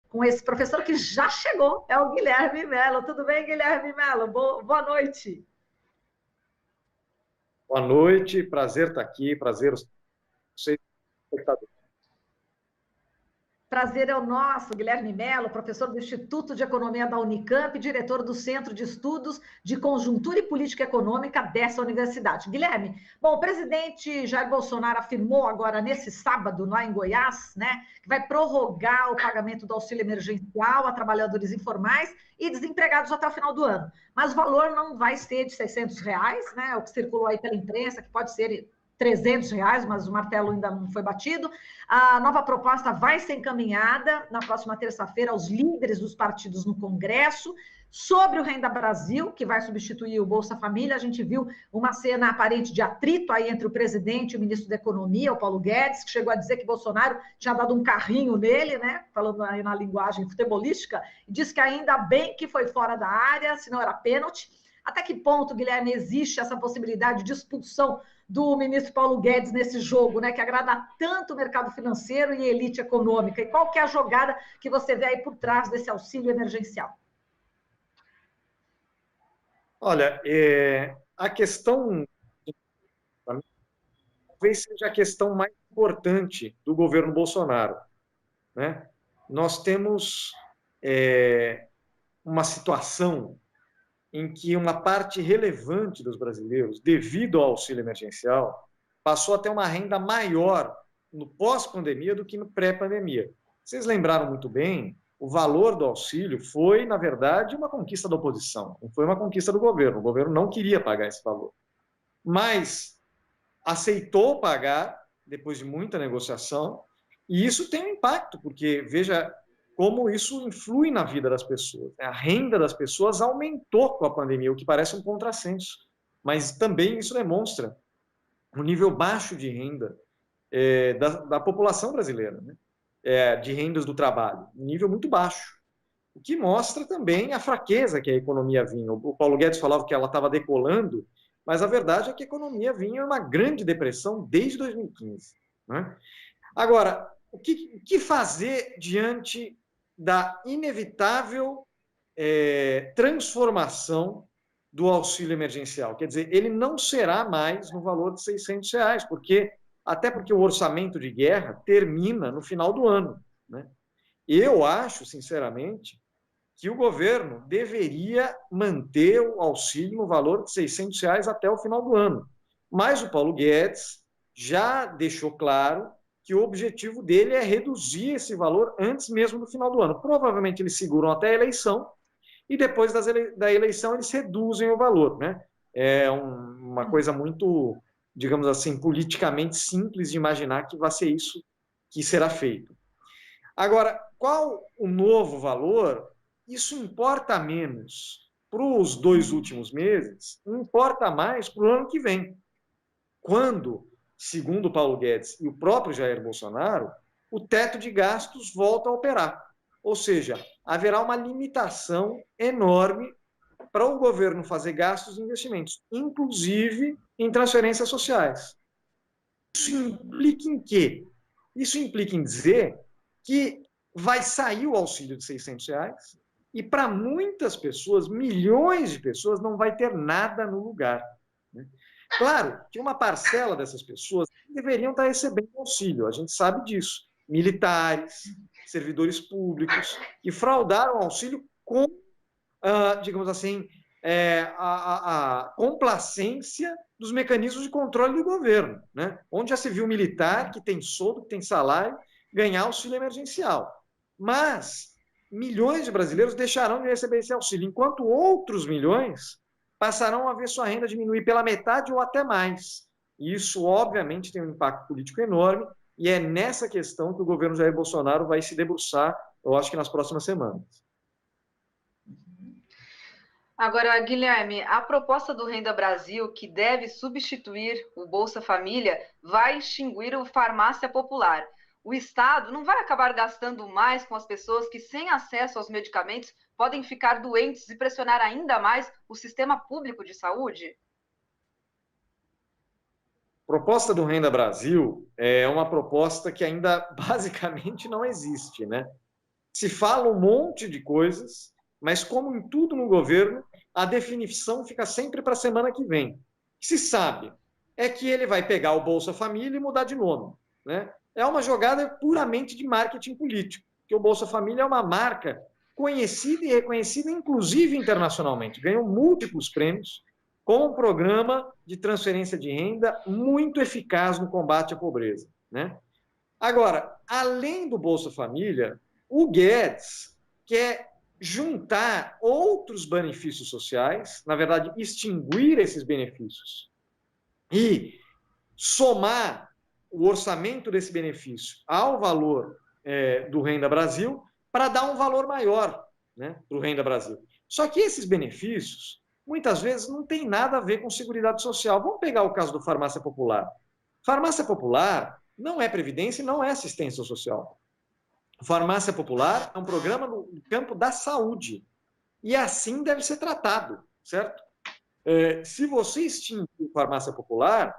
com esse professor que já chegou, é o Guilherme Mello. Tudo bem, Guilherme Mello? Boa noite. Boa noite, prazer estar aqui, prazer vocês, espectadores. Prazer é o nosso, Guilherme Mello, professor do Instituto de Economia da Unicamp, diretor do Centro de Estudos de Conjuntura e Política Econômica dessa universidade. Guilherme, bom, o presidente Jair Bolsonaro afirmou agora nesse sábado, lá em Goiás, né, que vai prorrogar o pagamento do auxílio emergencial a trabalhadores informais e desempregados até o final do ano. Mas o valor não vai ser de R$600, né, o que circulou aí pela imprensa, que pode ser R$300, mas o martelo ainda não foi batido. A nova proposta vai ser encaminhada na próxima terça-feira aos líderes dos partidos no Congresso. Sobre o Renda Brasil, que vai substituir o Bolsa Família, a gente viu uma cena aparente de atrito aí entre o presidente e o ministro da Economia, o Paulo Guedes, que chegou a dizer que Bolsonaro tinha dado um carrinho nele, né? Falando aí na linguagem futebolística, e disse que ainda bem que foi fora da área, senão era pênalti. Até que ponto, Guilherme, existe essa possibilidade de expulsão do ministro Paulo Guedes nesse jogo, né, que agrada tanto o mercado financeiro e a elite econômica? E qual que é a jogada que você vê aí por trás desse auxílio emergencial? Olha, a questão, talvez seja a questão mais importante do governo Bolsonaro, né? Nós temos uma situação em que uma parte relevante dos brasileiros, devido ao auxílio emergencial, passou a ter uma renda maior no pós-pandemia do que no pré-pandemia. Vocês lembraram muito bem, o valor do auxílio foi, na verdade, uma conquista da oposição, não foi uma conquista do governo. O governo não queria pagar esse valor, mas aceitou pagar depois de muita negociação, e isso tem um impacto, porque, veja, como isso influi na vida das pessoas. A renda das pessoas aumentou com a pandemia, o que parece um contrassenso, mas também isso demonstra o nível baixo de renda da população brasileira, né? De rendas do trabalho, um nível muito baixo, o que mostra também a fraqueza que a economia vinha. O Paulo Guedes falava que ela estava decolando, mas a verdade é que a economia vinha em uma grande depressão desde 2015. Né? Agora, o que fazer diante da inevitável transformação do auxílio emergencial? Quer dizer, ele não será mais no valor de R$600, até porque o orçamento de guerra termina no final do ano. Né? Eu acho, sinceramente, que o governo deveria manter o auxílio no valor de R$600 até o final do ano. Mas o Paulo Guedes já deixou claro que o objetivo dele é reduzir esse valor antes mesmo do final do ano. Provavelmente eles seguram até a eleição e depois da eleição eles reduzem o valor. Né? É uma coisa muito, digamos assim, politicamente simples de imaginar que vai ser isso que será feito. Agora, qual o novo valor? Isso importa menos para os 2 últimos meses, importa mais para o ano que vem, quando, segundo Paulo Guedes e o próprio Jair Bolsonaro, o teto de gastos volta a operar. Ou seja, haverá uma limitação enorme para o governo fazer gastos e investimentos, inclusive em transferências sociais. Isso implica em quê? Isso implica em dizer que vai sair o auxílio de R$600 e para muitas pessoas, milhões de pessoas, não vai ter nada no lugar. Né? Claro que uma parcela dessas pessoas deveriam estar recebendo auxílio, a gente sabe disso. Militares, servidores públicos, que fraudaram o auxílio com, digamos assim, a complacência dos mecanismos de controle do governo, né? Onde já se viu militar que tem soldo, que tem salário, ganhar auxílio emergencial. Mas milhões de brasileiros deixarão de receber esse auxílio, enquanto outros milhões passarão a ver sua renda diminuir pela metade ou até mais. E isso, obviamente, tem um impacto político enorme, e é nessa questão que o governo Jair Bolsonaro vai se debruçar, eu acho que nas próximas semanas. Agora, Guilherme, a proposta do Renda Brasil, que deve substituir o Bolsa Família, vai extinguir o Farmácia Popular. O Estado não vai acabar gastando mais com as pessoas que, sem acesso aos medicamentos, podem ficar doentes e pressionar ainda mais o sistema público de saúde? A proposta do Renda Brasil é uma proposta que ainda basicamente não existe, né? se fala um monte de coisas, mas como em tudo no governo, a definição fica sempre para a semana que vem. O que se sabe é que ele vai pegar o Bolsa Família e mudar de nome, né? É uma jogada puramente de marketing político, porque o Bolsa Família é uma marca conhecida e reconhecida, inclusive internacionalmente. Ganhou múltiplos prêmios com um programa de transferência de renda muito eficaz no combate à pobreza, né? Agora, além do Bolsa Família, o Guedes quer juntar outros benefícios sociais, na verdade, extinguir esses benefícios e somar o orçamento desse benefício ao valor do Renda Brasil para dar um valor maior, né, para o Renda Brasil. Só que esses benefícios, muitas vezes, não tem nada a ver com Seguridade Social. Vamos pegar o caso do Farmácia Popular. Farmácia Popular não é previdência e não é assistência social. Farmácia Popular é um programa no campo da saúde. E assim deve ser tratado, certo? Se você extinguir Farmácia Popular,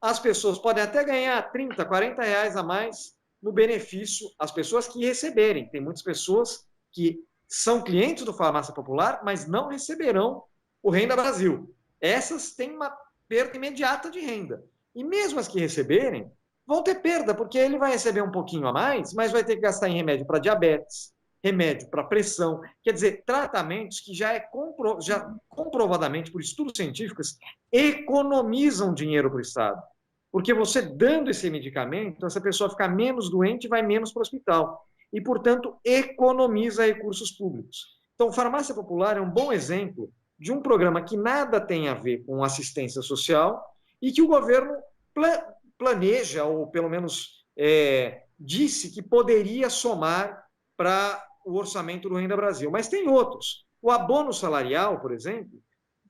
as pessoas podem até ganhar 30, 40 reais a mais no benefício, as pessoas que receberem. Tem muitas pessoas que são clientes do Farmácia Popular, mas não receberão o Renda Brasil. Essas têm uma perda imediata de renda. E mesmo as que receberem, vão ter perda, porque ele vai receber um pouquinho a mais, mas vai ter que gastar em remédio para diabetes, remédio para pressão, quer dizer, tratamentos que já comprovadamente, por estudos científicos, economizam dinheiro para o Estado. Porque você dando esse medicamento, essa pessoa fica menos doente e vai menos para o hospital. E, portanto, economiza recursos públicos. Então, Farmácia Popular é um bom exemplo de um programa que nada tem a ver com assistência social e que o governo planeja, ou pelo menos disse que poderia somar para o orçamento do Renda Brasil. Mas tem outros. O abono salarial, por exemplo,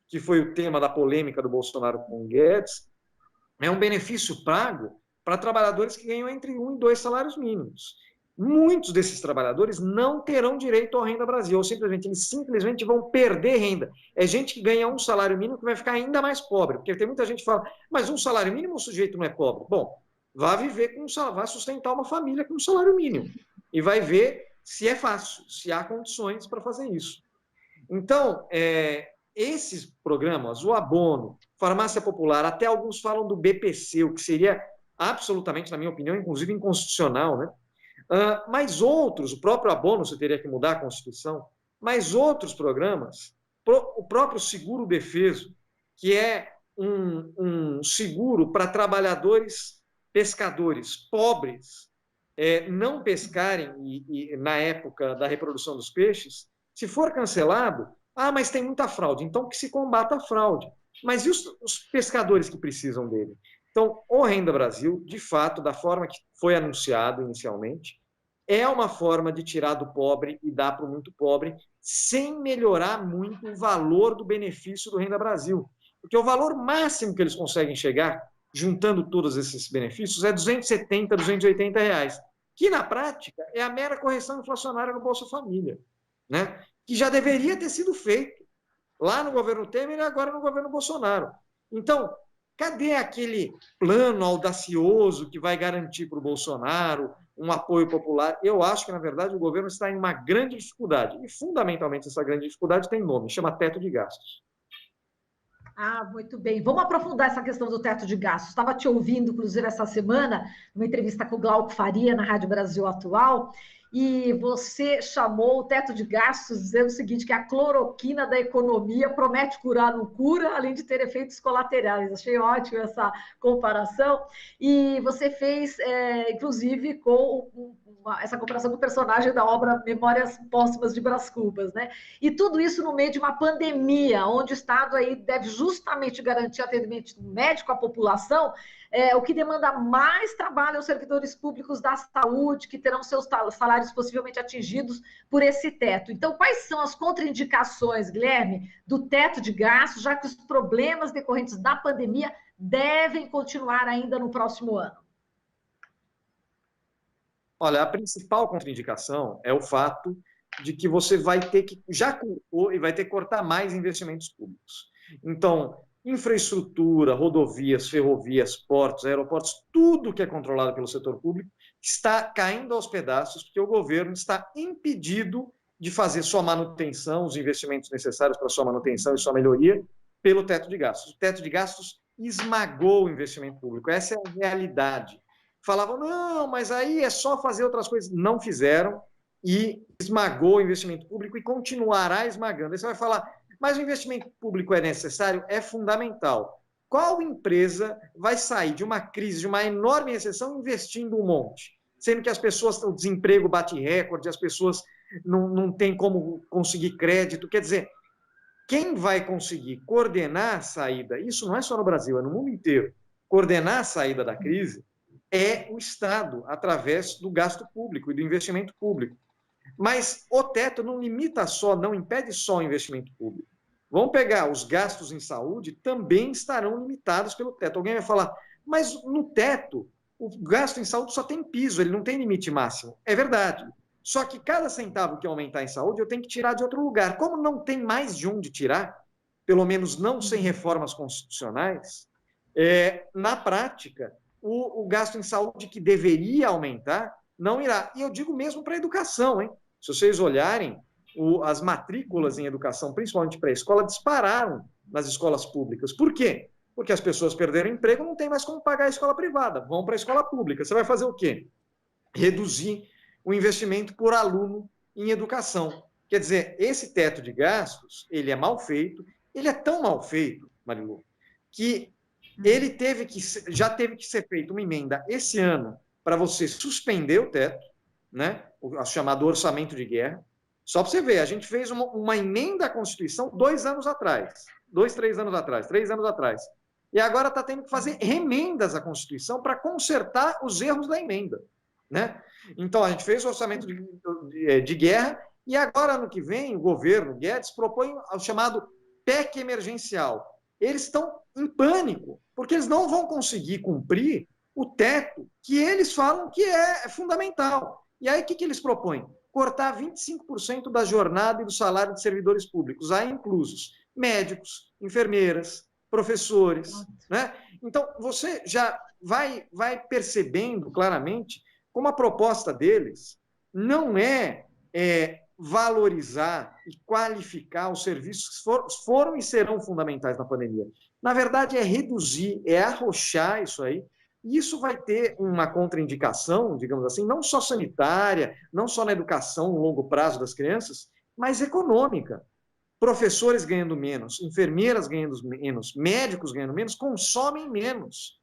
que foi o tema da polêmica do Bolsonaro com o Guedes, é um benefício pago para trabalhadores que ganham entre 1 e 2 salários mínimos. Muitos desses trabalhadores não terão direito ao Renda Brasil, ou eles simplesmente vão perder renda. É gente que ganha um salário mínimo que vai ficar ainda mais pobre, porque tem muita gente que fala, mas um salário mínimo o sujeito não é pobre. Bom, vá viver com vai sustentar uma família com um salário mínimo e vai ver se é fácil, se há condições para fazer isso. Então, esses programas, o abono, Farmácia Popular, até alguns falam do BPC, o que seria absolutamente, na minha opinião, inclusive inconstitucional, né? Mas outros, o próprio abono, você teria que mudar a Constituição, mas outros programas, o próprio seguro defeso, que é um seguro para trabalhadores pescadores pobres não pescarem na época da reprodução dos peixes, se for cancelado, mas tem muita fraude, então que se combata a fraude. Mas e os pescadores que precisam dele? Então, o Renda Brasil, de fato, da forma que foi anunciado inicialmente, é uma forma de tirar do pobre e dar para o muito pobre, sem melhorar muito o valor do benefício do Renda Brasil. Porque o valor máximo que eles conseguem chegar, juntando todos esses benefícios, é 270, 280 reais, que na prática é a mera correção inflacionária no Bolsa Família, né? Que já deveria ter sido feito lá no governo Temer e agora no governo Bolsonaro. Então, cadê aquele plano audacioso que vai garantir para o Bolsonaro um apoio popular? Eu acho que, na verdade, o governo está em uma grande dificuldade. E, fundamentalmente, essa grande dificuldade tem nome, chama teto de gastos. Muito bem. Vamos aprofundar essa questão do teto de gastos. Estava te ouvindo, inclusive, essa semana, numa entrevista com o Glauco Faria, na Rádio Brasil Atual, e você chamou o teto de gastos dizendo o seguinte, que a cloroquina da economia promete curar, não cura, além de ter efeitos colaterais. Achei ótimo essa comparação. E você fez, inclusive, com essa comparação com o personagem da obra Memórias Póstumas de Brás Cubas, né? E tudo isso no meio de uma pandemia, onde o Estado aí deve justamente garantir atendimento médico à população, o que demanda mais trabalho aos servidores públicos da saúde, que terão seus salários possivelmente atingidos por esse teto. Então, quais são as contraindicações, Guilherme, do teto de gastos, já que os problemas decorrentes da pandemia devem continuar ainda no próximo ano? Olha, a principal contraindicação é o fato de que você vai ter que, já cortou e vai ter que cortar mais investimentos públicos. Então, infraestrutura, rodovias, ferrovias, portos, aeroportos, tudo que é controlado pelo setor público está caindo aos pedaços, porque o governo está impedido de fazer sua manutenção, os investimentos necessários para sua manutenção e sua melhoria, pelo teto de gastos. O teto de gastos esmagou o investimento público, essa é a realidade. Falavam, não, mas aí é só fazer outras coisas. Não fizeram e esmagou o investimento público e continuará esmagando. Aí você vai falar, mas o investimento público é necessário? É fundamental. Qual empresa vai sair de uma crise, de uma enorme recessão, investindo um monte? Sendo que as pessoas, o desemprego bate recorde, as pessoas não têm como conseguir crédito. Quer dizer, quem vai conseguir coordenar a saída, isso não é só no Brasil, é no mundo inteiro, coordenar a saída da crise é o Estado, através do gasto público e do investimento público. Mas o teto não limita só, não impede só o investimento público. Vamos pegar os gastos em saúde, também estarão limitados pelo teto. Alguém vai falar, mas no teto, o gasto em saúde só tem piso, ele não tem limite máximo. É verdade. Só que cada centavo que aumentar em saúde, eu tenho que tirar de outro lugar. Como não tem mais de onde tirar, pelo menos não sem reformas constitucionais, na prática, o gasto em saúde que deveria aumentar, não irá. E eu digo mesmo para a educação, hein? Se vocês olharem, as matrículas em educação, principalmente pré-escola, dispararam nas escolas públicas. Por quê? Porque as pessoas perderam emprego, não tem mais como pagar a escola privada, vão para a escola pública. Você vai fazer o quê? Reduzir o investimento por aluno em educação. Quer dizer, esse teto de gastos, ele é mal feito, ele é tão mal feito, Marilu, que ele já teve que ser feita uma emenda esse ano para você suspender o teto, né? O chamado orçamento de guerra. Só para você ver, a gente fez uma emenda à Constituição 2 anos atrás, 3 anos atrás. E agora está tendo que fazer remendas à Constituição para consertar os erros da emenda, né? Então, a gente fez o orçamento de guerra e agora, ano que vem, o governo Guedes propõe o chamado PEC emergencial. Eles estão em pânico, porque eles não vão conseguir cumprir o teto que eles falam que é fundamental. E aí, o que eles propõem? Cortar 25% da jornada e do salário de servidores públicos, aí inclusos médicos, enfermeiras, professores, né? Então, você já vai percebendo claramente como a proposta deles não é valorizar e qualificar os serviços que foram e serão fundamentais na pandemia. Na verdade, é reduzir, é arrochar isso aí, e isso vai ter uma contraindicação, digamos assim, não só sanitária, não só na educação no longo prazo das crianças, mas econômica. Professores ganhando menos, enfermeiras ganhando menos, médicos ganhando menos, consomem menos.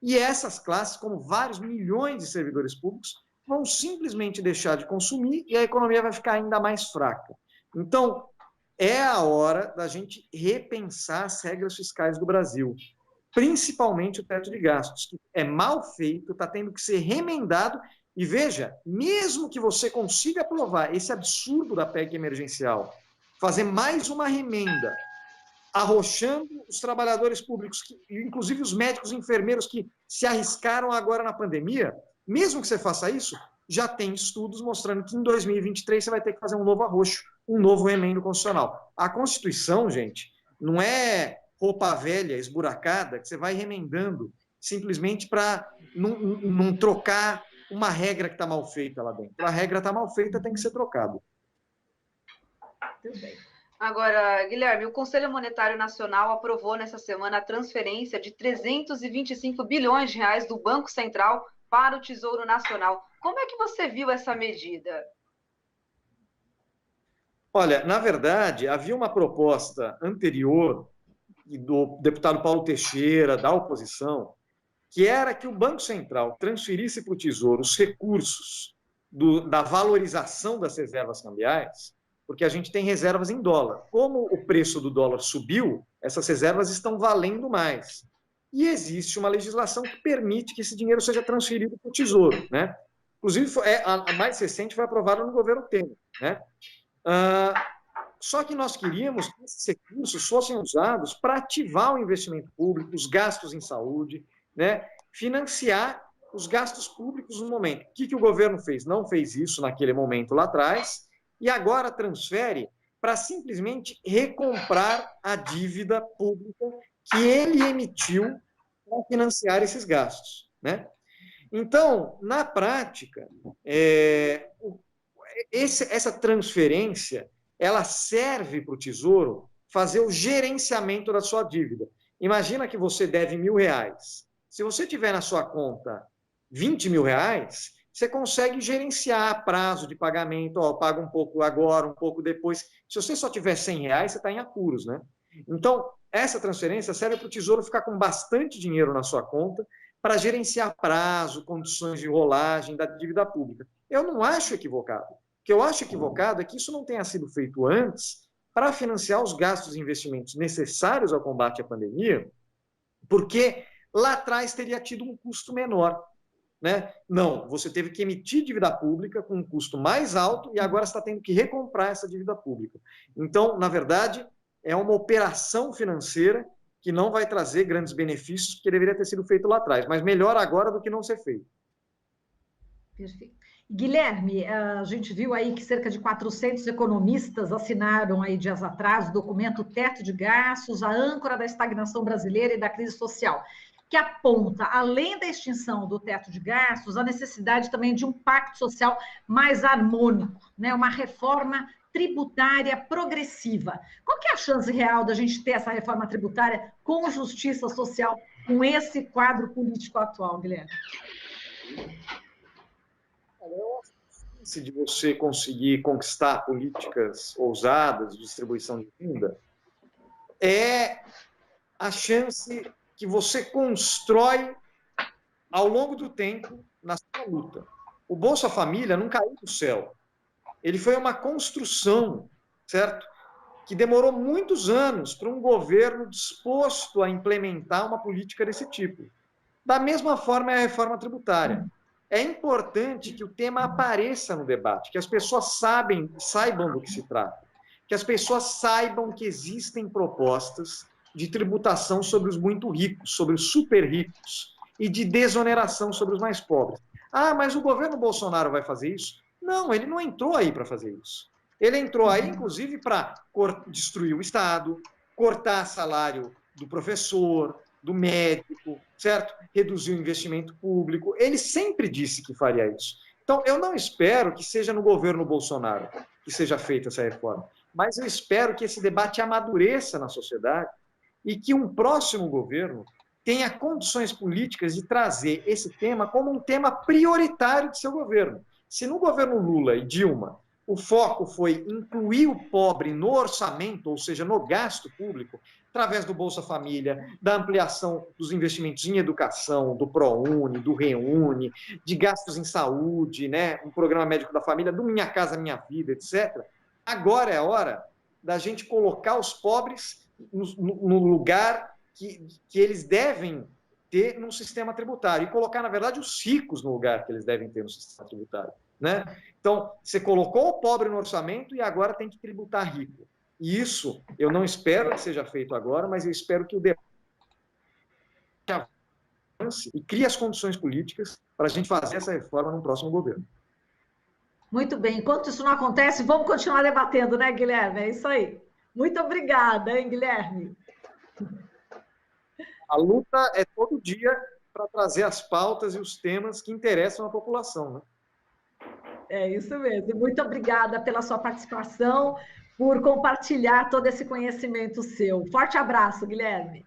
E essas classes, como vários milhões de servidores públicos, vão simplesmente deixar de consumir e a economia vai ficar ainda mais fraca. Então, é a hora da gente repensar as regras fiscais do Brasil, principalmente o teto de gastos, que é mal feito, está tendo que ser remendado. E veja, mesmo que você consiga aprovar esse absurdo da PEC emergencial, fazer mais uma remenda, arrochando os trabalhadores públicos, inclusive os médicos e enfermeiros que se arriscaram agora na pandemia, mesmo que você faça isso, já tem estudos mostrando que em 2023 você vai ter que fazer um novo arroxo, um novo remendo constitucional. A Constituição, gente, não é roupa velha, esburacada, que você vai remendando simplesmente para não trocar uma regra que está mal feita lá dentro. A regra está mal feita, tem que ser trocada. Tudo bem. Agora, Guilherme, o Conselho Monetário Nacional aprovou nessa semana a transferência de 325 bilhões de reais do Banco Central para o Tesouro Nacional. Como é que você viu essa medida? Olha, na verdade, havia uma proposta anterior do deputado Paulo Teixeira, da oposição, que era que o Banco Central transferisse para o Tesouro os recursos da valorização das reservas cambiais, porque a gente tem reservas em dólar. Como o preço do dólar subiu, essas reservas estão valendo mais. E existe uma legislação que permite que esse dinheiro seja transferido para o Tesouro, né? Inclusive, a mais recente foi aprovada no governo Temer, né? Só que nós queríamos que esses recursos fossem usados para ativar o investimento público, os gastos em saúde, né? Financiar os gastos públicos no momento. O que o governo fez? Não fez isso naquele momento lá atrás, e agora transfere para simplesmente recomprar a dívida pública que ele emitiu para financiar esses gastos, né? Então, na prática, essa transferência ela serve para o Tesouro fazer o gerenciamento da sua dívida. Imagina que você deve R$1.000. Se você tiver na sua conta R$20.000, você consegue gerenciar prazo de pagamento. Ó, paga um pouco agora, um pouco depois. Se você só tiver R$100, você está em apuros, né? Então, essa transferência serve para o Tesouro ficar com bastante dinheiro na sua conta para gerenciar prazo, condições de rolagem da dívida pública. Eu não acho equivocado. O que eu acho equivocado é que isso não tenha sido feito antes para financiar os gastos e investimentos necessários ao combate à pandemia, porque lá atrás teria tido um custo menor. Né? Não, você teve que emitir dívida pública com um custo mais alto e agora está tendo que recomprar essa dívida pública. Então, na verdade, é uma operação financeira que não vai trazer grandes benefícios, porque deveria ter sido feito lá atrás, mas melhor agora do que não ser feito. Perfeito. Guilherme, a gente viu aí que cerca de 400 economistas assinaram aí dias atrás o documento Teto de Gastos, a âncora da estagnação brasileira e da crise social, que aponta, além da extinção do teto de gastos, a necessidade também de um pacto social mais harmônico, né? Uma reforma tributária progressiva. Qual que é a chance real da gente ter essa reforma tributária com justiça social, com esse quadro político atual, Guilherme? A chance de você conseguir conquistar políticas ousadas de distribuição de renda é a chance que você constrói ao longo do tempo na sua luta. O Bolsa Família não caiu do céu. Ele foi uma construção, certo? Que demorou muitos anos para um governo disposto a implementar uma política desse tipo. Da mesma forma é a reforma tributária. É importante que o tema apareça no debate, que as pessoas saibam do que se trata, que as pessoas saibam que existem propostas de tributação sobre os muito ricos, sobre os super ricos, e de desoneração sobre os mais pobres. Ah, mas o governo Bolsonaro vai fazer isso? Não, ele não entrou aí para fazer isso. Ele entrou aí, inclusive, para destruir o Estado, cortar salário do professor, do médico, certo? Reduzir o investimento público. Ele sempre disse que faria isso. Então, eu não espero que seja no governo Bolsonaro que seja feita essa reforma, mas eu espero que esse debate amadureça na sociedade e que um próximo governo tenha condições políticas de trazer esse tema como um tema prioritário de seu governo. Se no governo Lula e Dilma o foco foi incluir o pobre no orçamento, ou seja, no gasto público, através do Bolsa Família, da ampliação dos investimentos em educação, do ProUni, do Reúne, de gastos em saúde, né, um programa médico da família, do Minha Casa Minha Vida, etc. Agora é a hora da gente colocar os pobres no lugar que eles devem ter no sistema tributário e colocar, na verdade, os ricos no lugar que eles devem ter no sistema tributário. Né? Então, você colocou o pobre no orçamento e agora tem que tributar rico. E isso eu não espero que seja feito agora, mas eu espero que o debate avance e crie as condições políticas para a gente fazer essa reforma no próximo governo. Muito bem. Enquanto isso não acontece, vamos continuar debatendo, né, Guilherme? É isso aí. Muito obrigada, hein, Guilherme? A luta é todo dia para trazer as pautas e os temas que interessam a população, né? É isso mesmo. Muito obrigada pela sua participação, por compartilhar todo esse conhecimento seu. Forte abraço, Guilherme.